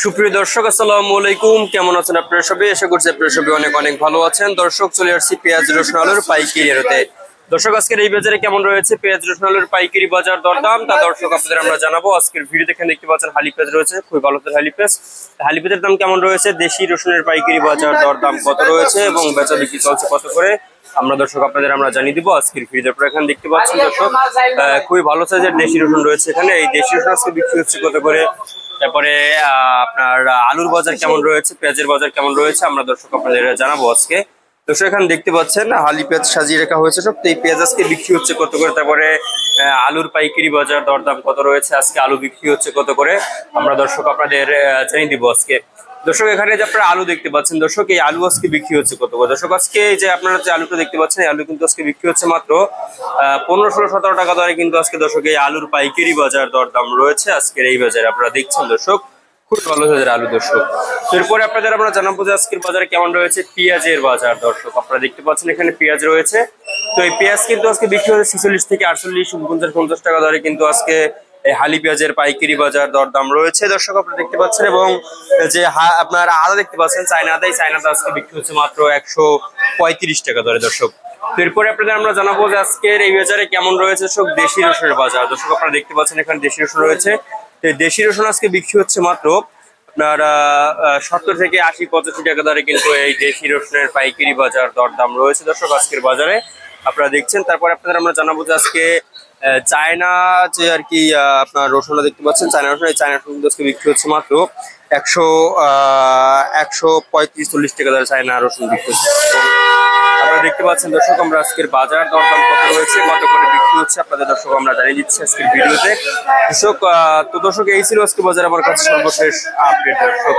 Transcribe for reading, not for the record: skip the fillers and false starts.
সুপ্রিয় দর্শক, আসসালামু আলাইকুম। কেমন আছেন আপনারা সবাই? আশা করছি আপনারা সবাই অনেক অনেক ভালো আছেন। দর্শক, চলে আসছি পেঁয়াজ রসুন আলুর পাইকারি রেটে। দর্শক, আজকের এই বাজারে কেমন রয়েছে পেঁয়াজ রসুন আলুর পাইকারি বাজার দরদাম তা দর্শক আপনাদের আমরা জানাবো। আজকের ভিডিও দেখে দেখতে পাচ্ছেন হালি পেঁয়াজ রয়েছে, খুবই ভালো হালি পেঁয়াজ। হালি পেঁয়াজের দাম কেমন রয়েছে, দেশি রসুনের পাইকারি বাজার দরদাম কত রয়েছে এবং বেচা বিক্রি চলছে কত করে, আমরা দর্শক আপনাদের আমরা জানিয়ে দিব আজকের ভিডিওতে। আপনারা এখানে দেখতে পাচ্ছেন দর্শক, খুবই ভালো সাইজের দেশি রসুন রয়েছে এখানে। এই দেশি রসুন আজকে বিক্রি হচ্ছে কত করে, তারপরে আপনার আলুর বাজার কেমন রয়েছে, পেঁয়াজের বাজার কেমন রয়েছে, আমরা দর্শক আপনাদের জানাবো আজকে। দর্শক, এখানে দেখতে পাচ্ছেন হালি পেঁয়াজ সাজিয়ে রাখা হয়েছে সব। তো এই পেঁয়াজ আজকে বিক্রি হচ্ছে কত করে, তারপরে আলুর পাইকারি বাজার দরদাম কত রয়েছে, আজকে আলু বিক্রি হচ্ছে কত করে, আমরা দর্শক আপনাদের জানিয়ে দিব আজকে। দর্শক, এখানে যে আপনারা আলু দেখতে পাচ্ছেন দর্শক, এই আলু আজকে বিক্রি হচ্ছে কত করে। দর্শক, আজকে যে আপনারা যে আলুটা দেখতে পাচ্ছেন, এই আলু কিন্তু আজকে বিক্রি হচ্ছে মাত্র 15-17 টাকা দরে কিন্তু আজকে দর্শক এই আলুর পাইকারি বাজার দরদাম রয়েছে আজকের এই বাজারে। আপনারা দেখছেন দর্শক, খুব ভালো হাজার আলু দর্শক। এরপরে আপনাদের আমরা জানাবো যে আজকের বাজারে কেমন রয়েছে পেঁয়াজের বাজার। দর্শক, আপনারা দেখতে পাচ্ছেন এখানে পেঁয়াজ রয়েছে। তো এই পেঁয়াজ কিন্তু আজকে বিক্রি হচ্ছে 46 থেকে 48, 49-50 টাকা দরে কিন্তু আজকে এই হালি পেঁয়াজের পাইকারি বাজার দরদাম রয়েছে দর্শক, আপনারা দেখতে পাচ্ছেন। এবং যে আপনার আদা দেখতে পাচ্ছেন, চায়না আদা, এই চায়না আদা আজকে বিক্রি হচ্ছে মাত্র 135 টাকা দরে দর্শক। তো এরপরে আপনাদের আমরা জানাবো যে আজকের এই বাজারে কেমন রয়েছে সব দেশি রসুনের বাজার। দর্শক, আপনারা দেখতে পাচ্ছেন এখানে দেশি রসুন রয়েছে। দেশি রসুন আজকে বিক্রি হচ্ছে মাত্র আপনার 70 থেকে 80-85 টাকা দরে কিন্তু এই দেশি রসুনের পাইকারি বাজার দরদাম রয়েছে দর্শক আজকের বাজারে, আপনারা দেখছেন। তারপরে আপনাদের আমরা জানাবো যে আজকে চায়না যে আর কি আপনার রসুনটা দেখতে পাচ্ছেন, চায়না রসুন, এই চায়না রসুন আজকে বিক্রি হচ্ছে মাত্র 135-40 টাকা দরে চায়না রসুন বিক্রি হচ্ছে। আপনারা দেখতে পাচ্ছেন দর্শক, আমরা আজকের বাজার দরদাম কত রয়েছে, কত করে বিক্রি হচ্ছে আপনাদের দর্শক আমরা জানিয়ে দিচ্ছি আজকের ভিডিওতে দর্শক। তো দর্শক, এই ছিল আজকে বাজার আমার কাছে সর্বশেষ আপডেট দর্শক।